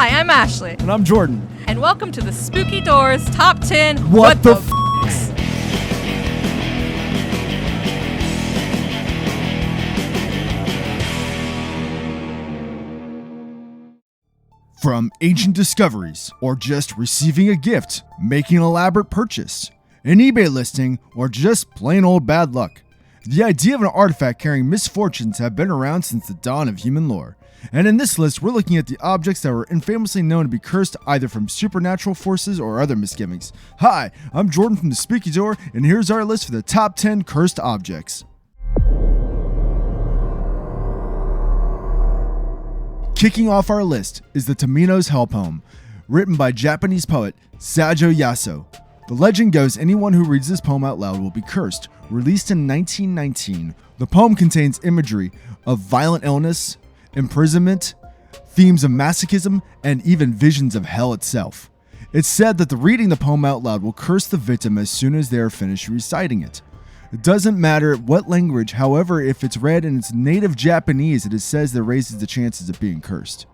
Hi, I'm Ashley. And I'm Jordan. And welcome to the Spooky Doors Top 10 What the From ancient discoveries, or just receiving a gift, making an elaborate purchase, an eBay listing, or just plain old bad luck, the idea of an artifact carrying misfortunes have been around since the dawn of human lore. And in this list, we're looking at the objects that were infamously known to be cursed either from supernatural forces or other misgivings. Hi, I'm Jordan from the Spooky Door, and here's our list for the top 10 cursed objects. Kicking off our list is the Tomino's Hell Poem, written by Japanese poet Saijō Yaso. The legend goes anyone who reads this poem out loud will be cursed. Released in 1919, the poem contains imagery of violent illness, imprisonment, themes of masochism, and even visions of hell itself. It's said that the reading the poem out loud will curse the victim as soon as they are finished reciting it. It doesn't matter what language, however, if it's read in its native Japanese, it says that raises the chances of being cursed.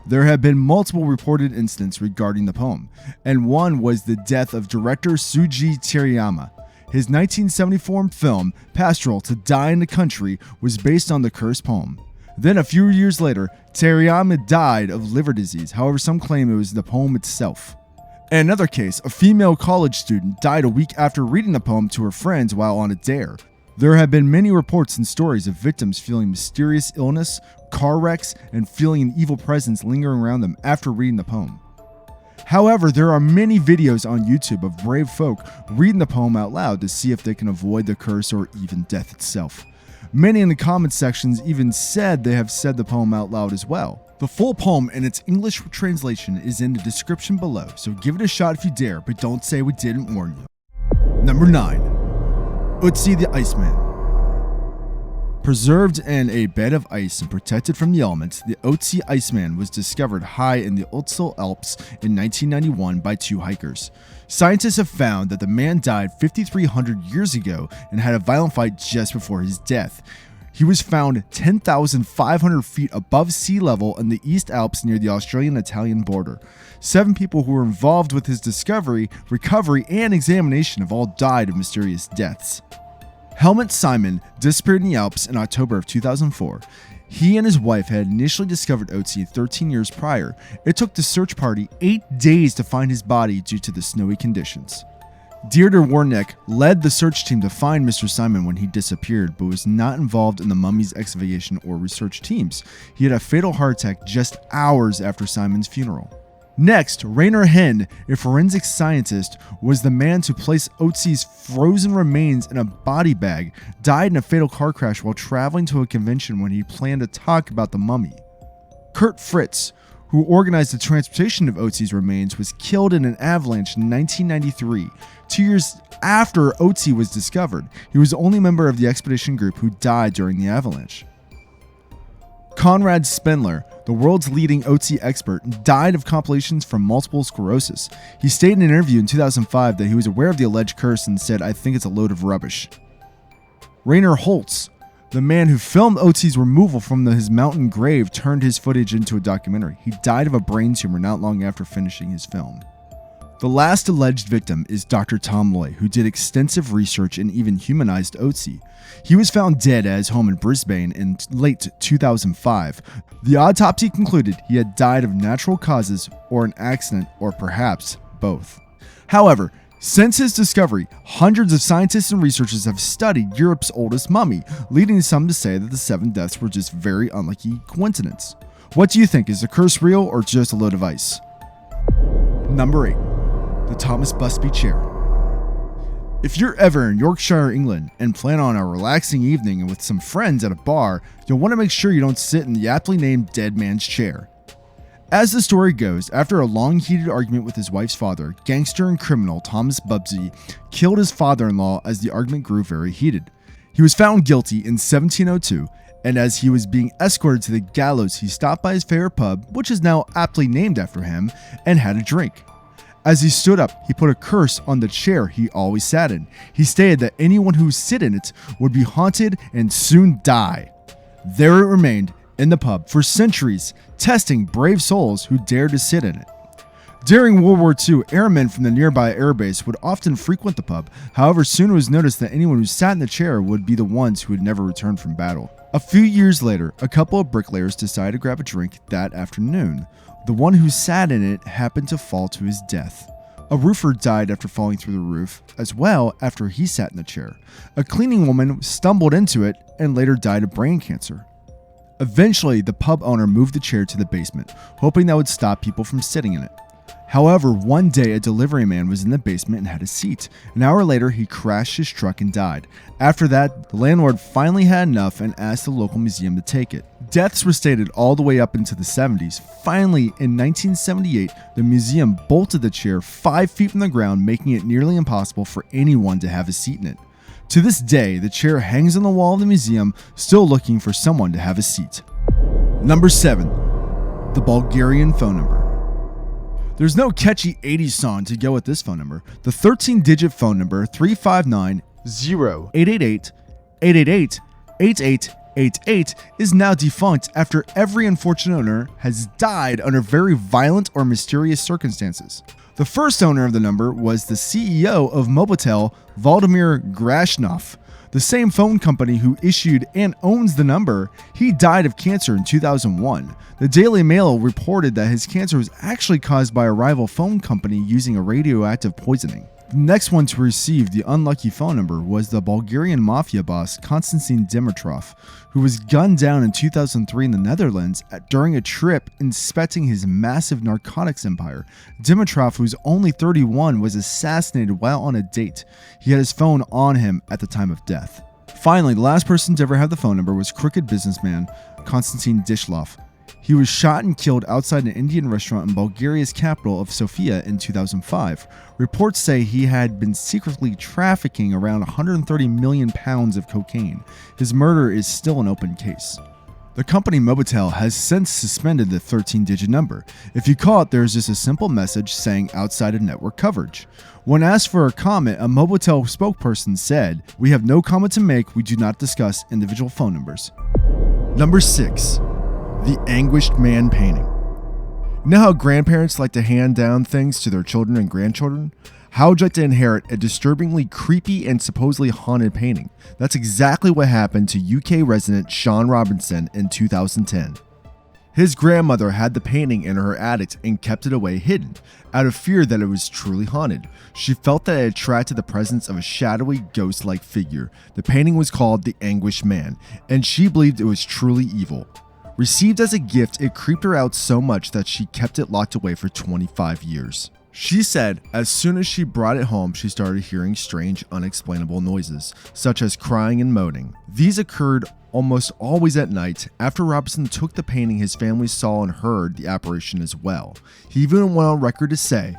There have been multiple reported incidents regarding the poem, and one was the death of director Shuji Terayama. His 1974 film, Pastoral to Die in the Country, was based on the cursed poem. Then a few years later, Terayama died of liver disease, however some claim it was the poem itself. In another case, a female college student died a week after reading the poem to her friends while on a dare. There have been many reports and stories of victims feeling mysterious illness, car wrecks, and feeling an evil presence lingering around them after reading the poem. However, there are many videos on YouTube of brave folk reading the poem out loud to see if they can avoid the curse or even death itself. Many in the comment sections even said they have said the poem out loud as well. The full poem and its English translation is in the description below, so give it a shot if you dare, but don't say we didn't warn you. Number 9. Ötzi the Iceman. Preserved in a bed of ice and protected from the elements, the Ötzi Iceman was discovered high in the OUTLOUD Alps in 1991 by two hikers. Scientists have found that the man died 5,300 years ago and had a violent fight just before his death. He was found 10,500 feet above sea level in the East Alps near the Australian-Italian border. 7 people who were involved with his discovery, recovery, and examination have all died of mysterious deaths. Helmut Simon disappeared in the Alps in October of 2004. He and his wife had initially discovered Ötzi 13 years prior. It took the search party 8 days to find his body due to the snowy conditions. Deirdre Warneck led the search team to find Mr. Simon when he disappeared, but was not involved in the mummy's excavation or research teams. He had a fatal heart attack just hours after Simon's funeral. Next, Rainer Henn, a forensic scientist, was the man to place Ötzi's frozen remains in a body bag, died in a fatal car crash while traveling to a convention when he planned to talk about the mummy. Kurt Fritz, who organized the transportation of Ötzi's remains, was killed in an avalanche in 1993. 2 years after Ötzi was discovered, he was the only member of the expedition group who died during the avalanche. Konrad Spindler, the world's leading Ötzi expert, died of complications from multiple sclerosis. He stated in an interview in 2005 that he was aware of the alleged curse and said, "I think it's a load of rubbish." Rainer Holtz, the man who filmed Ötzi's removal from his mountain grave, turned his footage into a documentary. He died of a brain tumor not long after finishing his film. The last alleged victim is Dr. Tom Loy, who did extensive research and even humanized Ötzi. He was found dead at his home in Brisbane in late 2005. The autopsy concluded he had died of natural causes or an accident, or perhaps both. However, since his discovery, hundreds of scientists and researchers have studied Europe's oldest mummy, leading some to say that the 7 deaths were just very unlucky coincidence. What do you think? Is the curse real or just a load of ice? Number 8. The Thomas Busby Chair. If you're ever in Yorkshire, England, and plan on a relaxing evening with some friends at a bar, you'll want to make sure you don't sit in the aptly named Dead Man's Chair. As the story goes, after a long heated argument with his wife's father, gangster and criminal Thomas Busby killed his father-in-law as the argument grew very heated. He was found guilty in 1702, and as he was being escorted to the gallows, he stopped by his favorite pub, which is now aptly named after him, and had a drink. As he stood up, he put a curse on the chair he always sat in. He stated that anyone who sit in it would be haunted and soon die. There it remained in the pub for centuries, testing brave souls who dared to sit in it. During World War II, airmen from the nearby airbase would often frequent the pub. However, soon it was noticed that anyone who sat in the chair would be the ones who would never return from battle. A few years later, a couple of bricklayers decided to grab a drink that afternoon. The one who sat in it happened to fall to his death. A roofer died after falling through the roof, as well after he sat in the chair. A cleaning woman stumbled into it and later died of brain cancer. Eventually, the pub owner moved the chair to the basement, hoping that would stop people from sitting in it. However, one day a delivery man was in the basement and had a seat. An hour later, he crashed his truck and died. After that, the landlord finally had enough and asked the local museum to take it. Deaths were stated all the way up into the 70s. Finally, in 1978, the museum bolted the chair 5 feet from the ground, making it nearly impossible for anyone to have a seat in it. To this day, the chair hangs on the wall of the museum, still looking for someone to have a seat. Number 7. The Bulgarian phone number. There's no catchy 80s song to go with this phone number. The 13-digit phone number 359-0888-888-8888 is now defunct after every unfortunate owner has died under very violent or mysterious circumstances. The first owner of the number was the CEO of Mobitel, Vladimir Grashnov, the same phone company who issued and owns the number. He died of cancer in 2001. The Daily Mail reported that his cancer was actually caused by a rival phone company using a radioactive poisoning. The next one to receive the unlucky phone number was the Bulgarian mafia boss Konstantin Dimitrov, who was gunned down in 2003 in the Netherlands during a trip inspecting his massive narcotics empire. Dimitrov, who was only 31, was assassinated while on a date. He had his phone on him at the time of death. Finally, the last person to ever have the phone number was crooked businessman Konstantin Dishlov. He was shot and killed outside an Indian restaurant in Bulgaria's capital of Sofia in 2005. Reports say he had been secretly trafficking around 130 million pounds of cocaine. His murder is still an open case. The company Mobitel has since suspended the 13-digit number. If you call it, there is just a simple message saying outside of network coverage. When asked for a comment, a Mobitel spokesperson said, "We have no comment to make. We do not discuss individual phone numbers." Number 6. The Anguished Man painting. You know how grandparents like to hand down things to their children and grandchildren? How would you like to inherit a disturbingly creepy and supposedly haunted painting? That's exactly what happened to UK resident Sean Robinson in 2010. His grandmother had the painting in her attic and kept it away hidden, out of fear that it was truly haunted. She felt that it attracted the presence of a shadowy, ghost-like figure. The painting was called The Anguished Man, and she believed it was truly evil. Received as a gift, it creeped her out so much that she kept it locked away for 25 years. She said as soon as she brought it home, she started hearing strange, unexplainable noises, such as crying and moaning. These occurred almost always at night. After Robinson took the painting, his family saw and heard the apparition as well. He even went on record to say,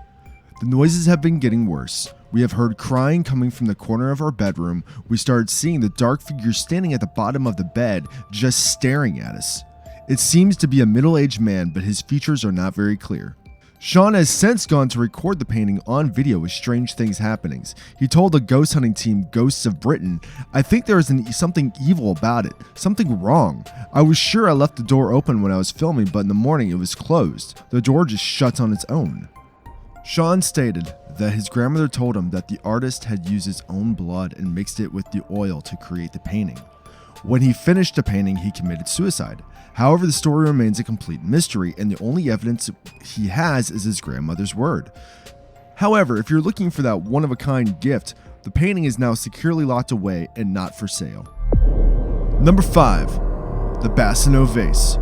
"The noises have been getting worse. We have heard crying coming from the corner of our bedroom. We started seeing the dark figure standing at the bottom of the bed, just staring at us. It seems to be a middle-aged man, but his features are not very clear." Sean has since gone to record the painting on video with strange things happening. He told the ghost hunting team Ghosts of Britain, "I think there is something evil about it, something wrong. I was sure I left the door open when I was filming, but in the morning it was closed. The door just shuts on its own." Sean stated that his grandmother told him that the artist had used his own blood and mixed it with the oil to create the painting. When he finished the painting, he committed suicide. However, the story remains a complete mystery, and the only evidence he has is his grandmother's word. However, if you're looking for that one-of-a-kind gift, the painting is now securely locked away and not for sale. Number 5. The Bassano Vase.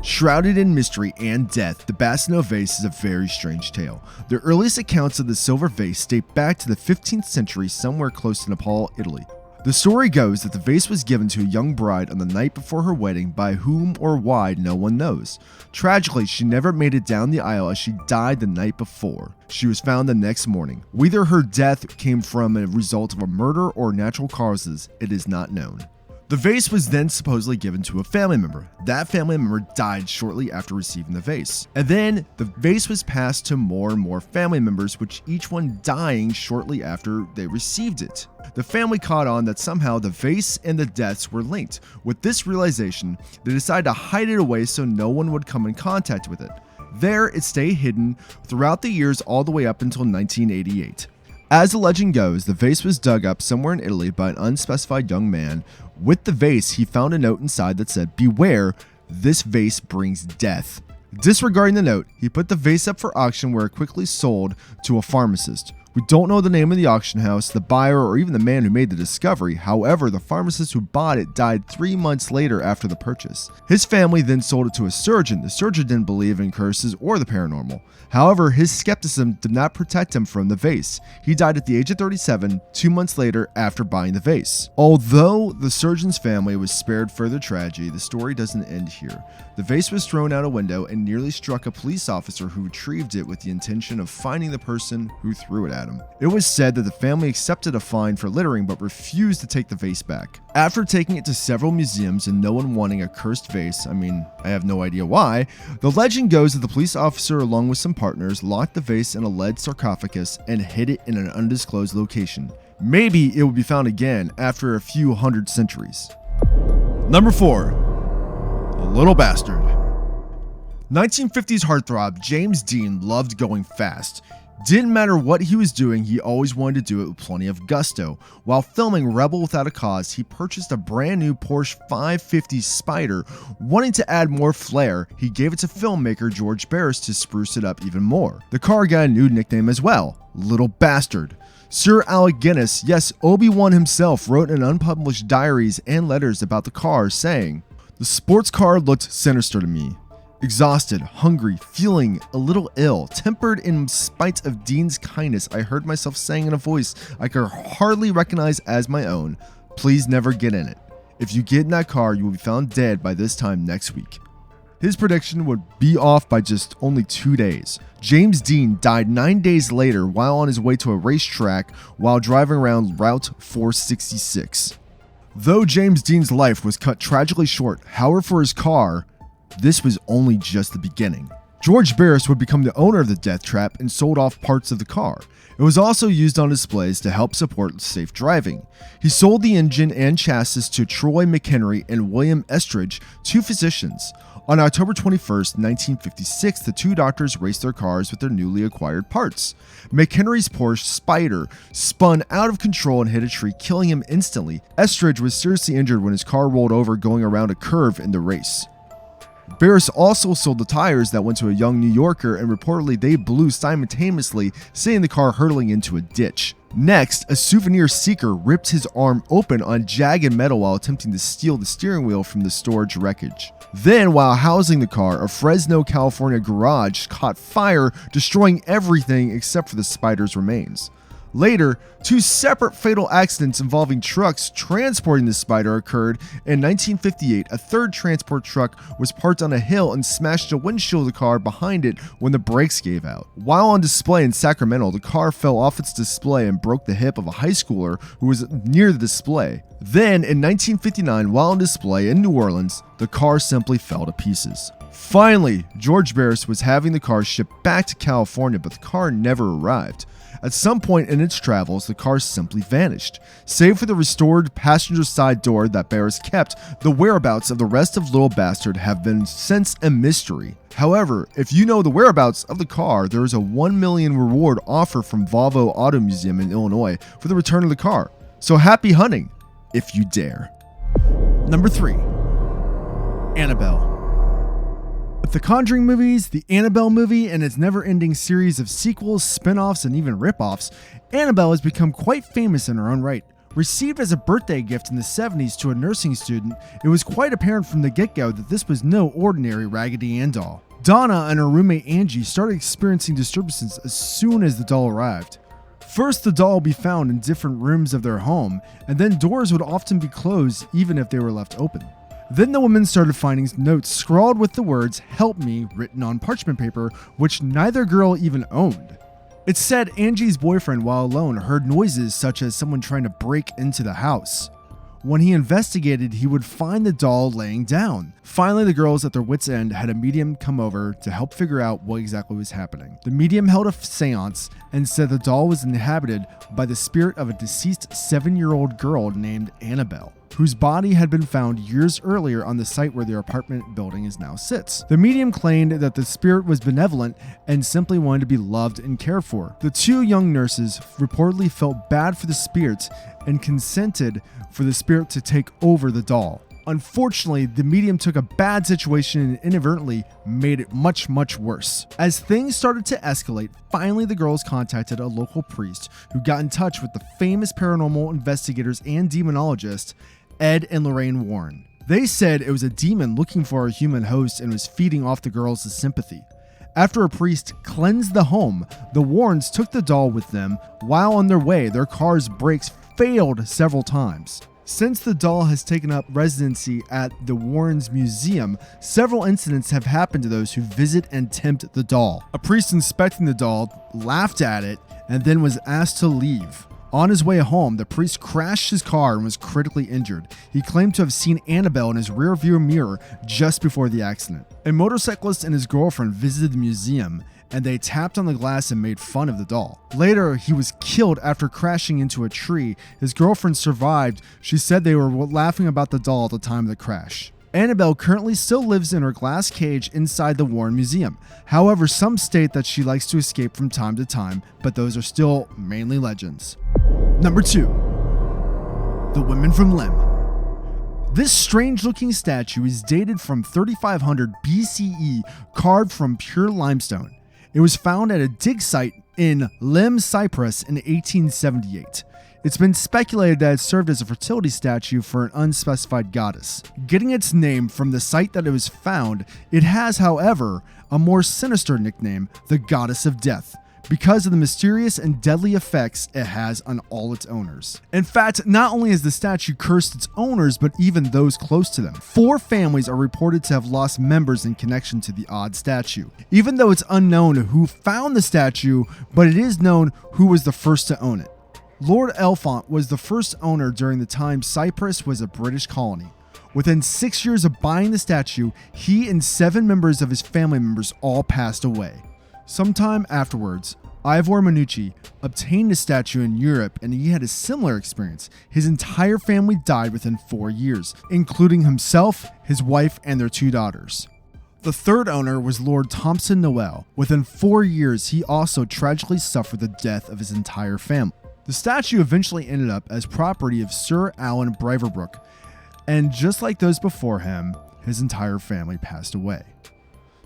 Shrouded in mystery and death, the Bassano vase is a very strange tale. The earliest accounts of the silver vase date back to the 15th century somewhere close to Nepal, Italy. The story goes that the vase was given to a young bride on the night before her wedding, by whom or why no one knows. Tragically, she never made it down the aisle as she died the night before. She was found the next morning. Whether her death came from a result of a murder or natural causes, it is not known. The vase was then supposedly given to a family member. That family member died shortly after receiving the vase. And then the vase was passed to more and more family members, with each one dying shortly after they received it. The family caught on that somehow the vase and the deaths were linked. With this realization, they decided to hide it away so no one would come in contact with it. There, it stayed hidden throughout the years all the way up until 1988. As the legend goes, the vase was dug up somewhere in Italy by an unspecified young man. With the vase, he found a note inside that said, "Beware, this vase brings death." Disregarding the note, he put the vase up for auction where it quickly sold to a pharmacist. We don't know the name of the auction house, the buyer, or even the man who made the discovery. However, the pharmacist who bought it died 3 months later after the purchase. His family then sold it to a surgeon. The surgeon didn't believe in curses or the paranormal. However, his skepticism did not protect him from the vase. He died at the age of 37, 2 months later after buying the vase. Although the surgeon's family was spared further tragedy, the story doesn't end here. The vase was thrown out a window and nearly struck a police officer who retrieved it with the intention of finding the person who threw it at him. It was said that the family accepted a fine for littering but refused to take the vase back. After taking it to several museums and no one wanting a cursed vase, I have no idea why, the legend goes that the police officer along with some partners locked the vase in a lead sarcophagus and hid it in an undisclosed location. Maybe it would be found again after a few hundred centuries. Number 4. A Little Bastard. 1950s heartthrob James Dean loved going fast. Didn't matter what he was doing, he always wanted to do it with plenty of gusto. While filming Rebel Without a Cause, he purchased a brand new Porsche 550 Spider. Wanting to add more flair, he gave it to filmmaker George Barris to spruce it up even more. The car got a new nickname as well, Little Bastard. Sir Alec Guinness, yes, Obi-Wan himself, wrote in unpublished diaries and letters about the car, saying, "The sports car looked sinister to me. Exhausted, hungry, feeling a little ill, tempered in spite of Dean's kindness, I heard myself saying in a voice I could hardly recognize as my own, 'Please never get in it. If you get in that car, you will be found dead by this time next week.'" His prediction would be off by just only 2 days. James Dean died 9 days later while on his way to a racetrack while driving around Route 466. Though James Dean's life was cut tragically short, however, for his car, this was only just the beginning. George Barris would become the owner of the death trap and sold off parts of the car. It was also used on displays to help support safe driving. He sold the engine and chassis to Troy McHenry and William Estridge, 2 physicians. On October 21st, 1956, the 2 doctors raced their cars with their newly acquired parts. McHenry's Porsche Spider spun out of control and hit a tree, killing him instantly. Estridge was seriously injured when his car rolled over going around a curve in the race. Barris also sold the tires that went to a young New Yorker, and reportedly they blew simultaneously, sending the car hurtling into a ditch. Next, a souvenir seeker ripped his arm open on jagged metal while attempting to steal the steering wheel from the storage wreckage. Then, while housing the car, a Fresno, California garage caught fire, destroying everything except for the Spider's remains. Later, 2 separate fatal accidents involving trucks transporting the Spider occurred. In 1958, a 3rd transport truck was parked on a hill and smashed the windshield of the car behind it when the brakes gave out. While on display in Sacramento, the car fell off its display and broke the hip of a high schooler who was near the display. Then, in 1959, while on display in New Orleans, the car simply fell to pieces. Finally, George Barris was having the car shipped back to California, but the car never arrived. At some point in its travels, the car simply vanished. Save for the restored passenger side door that Barris kept, the whereabouts of the rest of Little Bastard have been since a mystery. However, if you know the whereabouts of the car, there is a $1 million reward offer from Volvo Auto Museum in Illinois for the return of the car. So happy hunting, if you dare. Number 3. Annabelle. With the Conjuring movies, the Annabelle movie, and its never-ending series of sequels, spin-offs, and even rip-offs, Annabelle has become quite famous in her own right. Received as a birthday gift in the 70s to a nursing student, it was quite apparent from the get-go that this was no ordinary Raggedy Ann doll. Donna and her roommate Angie started experiencing disturbances as soon as the doll arrived. First, the doll would be found in different rooms of their home, and then doors would often be closed even if they were left open. Then the women started finding notes scrawled with the words "Help me" written on parchment paper, which neither girl even owned. It said Angie's boyfriend, while alone, heard noises such as someone trying to break into the house. When he investigated, he would find the doll laying down. Finally, the girls at their wits' end had a medium come over to help figure out what exactly was happening. The medium held a seance and said the doll was inhabited by the spirit of a deceased 7-year-old girl named Annabelle, whose body had been found years earlier on the site where their apartment building now sits. The medium claimed that the spirit was benevolent and simply wanted to be loved and cared for. The 2 young nurses reportedly felt bad for the spirits and consented for the spirit to take over the doll. Unfortunately, the medium took a bad situation and inadvertently made it much, much worse. As things started to escalate, finally the girls contacted a local priest who got in touch with the famous paranormal investigators and demonologists, Ed and Lorraine Warren. They said it was a demon looking for a human host and was feeding off the girls' sympathy. After a priest cleansed the home, the Warrens took the doll with them. While on their way, their car's brakes failed several times. Since the doll has taken up residency at the Warrens Museum, several incidents have happened to those who visit and tempt the doll. A priest inspecting the doll laughed at it and then was asked to leave. On his way home, the priest crashed his car and was critically injured. He claimed to have seen Annabelle in his rearview mirror just before the accident. A motorcyclist and his girlfriend visited the museum, and they tapped on the glass and made fun of the doll. Later, he was killed after crashing into a tree. His girlfriend survived. She said they were laughing about the doll at the time of the crash. Annabelle currently still lives in her glass cage inside the Warren Museum. However, some state that she likes to escape from time to time, but those are still mainly legends. Number 2. The Women from Lim. This strange-looking statue is dated from 3500 BCE, carved from pure limestone. It was found at a dig site in Lim, Cyprus in 1878. It's been speculated that it served as a fertility statue for an unspecified goddess. Getting its name from the site that it was found, it has, however, a more sinister nickname, the Goddess of Death, because of the mysterious and deadly effects it has on all its owners. In fact, not only has the statue cursed its owners, but even those close to them. 4 families are reported to have lost members in connection to the odd statue. Even though it's unknown who found the statue, but it is known who was the first to own it. Lord Elfont was the first owner during the time Cyprus was a British colony. Within 6 years of buying the statue, he and 7 members of his family members all passed away. Sometime afterwards, Ivor Minucci obtained a statue in Europe, and he had a similar experience. His entire family died within 4 years, including himself, his wife, and their 2 daughters. The third owner was Lord Thompson Noel. Within 4 years, he also tragically suffered the death of his entire family. The statue eventually ended up as property of Sir Alan Briverbrook, and just like those before him, his entire family passed away.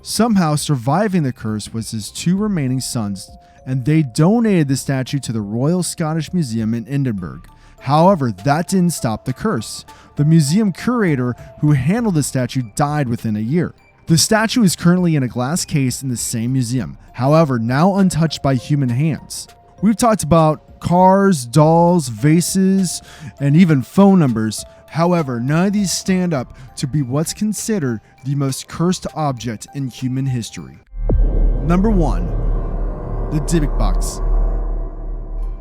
Somehow surviving the curse was his 2 remaining sons, and they donated the statue to the Royal Scottish Museum in Edinburgh. However, that didn't stop the curse. The museum curator who handled the statue died within a year. The statue is currently in a glass case in the same museum, however, now untouched by human hands. We've talked about cars, dolls, vases, and even phone numbers. However, none of these stand up to be what's considered the most cursed object in human history. Number 1. The Dybbuk box.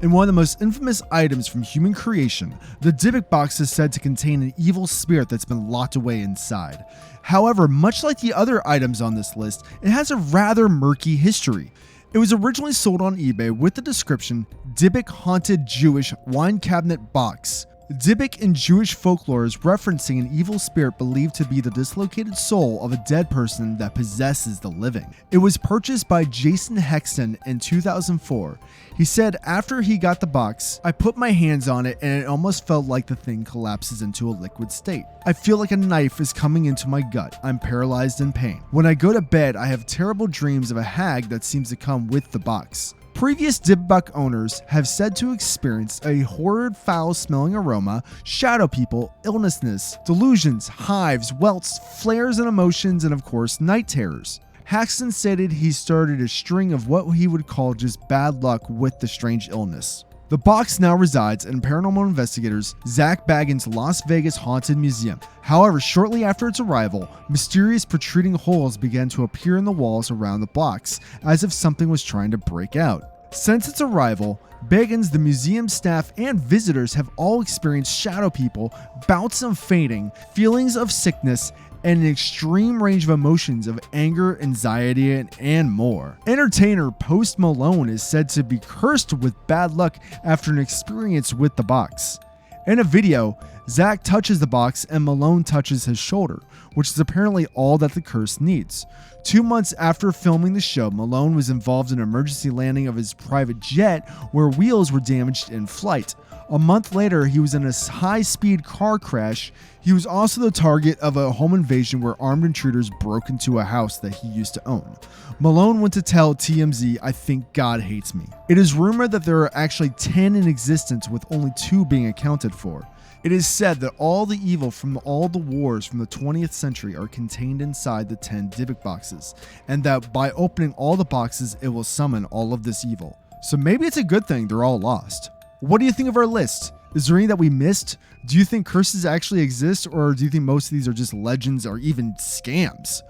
In one of the most infamous items from human creation, the Dybbuk box is said to contain an evil spirit that's been locked away inside. However, much like the other items on this list, it has a rather murky history. It was originally sold on eBay with the description, Dybbuk Haunted Jewish Wine Cabinet Box. Dybbuk in Jewish folklore is referencing an evil spirit believed to be the dislocated soul of a dead person that possesses the living. It was purchased by Jason Hexton in 2004. He said after he got the box, I put my hands on it and it almost felt like the thing collapses into a liquid state. I feel like a knife is coming into my gut. I'm paralyzed in pain. When I go to bed, I have terrible dreams of a hag that seems to come with the box. Previous Dybbuk owners have said to experience a horrid foul-smelling aroma, shadow people, illnessness, delusions, hives, welts, flares in emotions, and of course, night terrors. Haxton stated he started a string of what he would call just bad luck with the strange illness. The box now resides in paranormal investigators Zach Bagans' Las Vegas Haunted Museum. However, shortly after its arrival, mysterious protruding holes began to appear in the walls around the box, as if something was trying to break out. Since its arrival, Bagans, the museum staff, and visitors have all experienced shadow people, bouts of fainting, feelings of sickness, and an extreme range of emotions of anger, anxiety, and more. Entertainer Post Malone is said to be cursed with bad luck after an experience with the box. In a video, Zach touches the box and Malone touches his shoulder, which is apparently all that the curse needs. 2 months after filming the show, Malone was involved in an emergency landing of his private jet where wheels were damaged in flight. A month later, he was in a high-speed car crash. He was also the target of a home invasion where armed intruders broke into a house that he used to own. Malone went to tell TMZ, "I think God hates me." It is rumored that there are actually 10 in existence, with only 2 being accounted for. It is said that all the evil from all the wars from the 20th century are contained inside the 10 Dybbuk boxes, and that by opening all the boxes, it will summon all of this evil. So maybe it's a good thing they're all lost. What do you think of our list? Is there any that we missed? Do you think curses actually exist, or do you think most of these are just legends or even scams?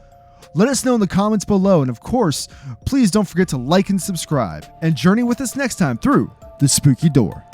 Let us know in the comments below, and of course, please don't forget to like and subscribe, and journey with us next time through the spooky door.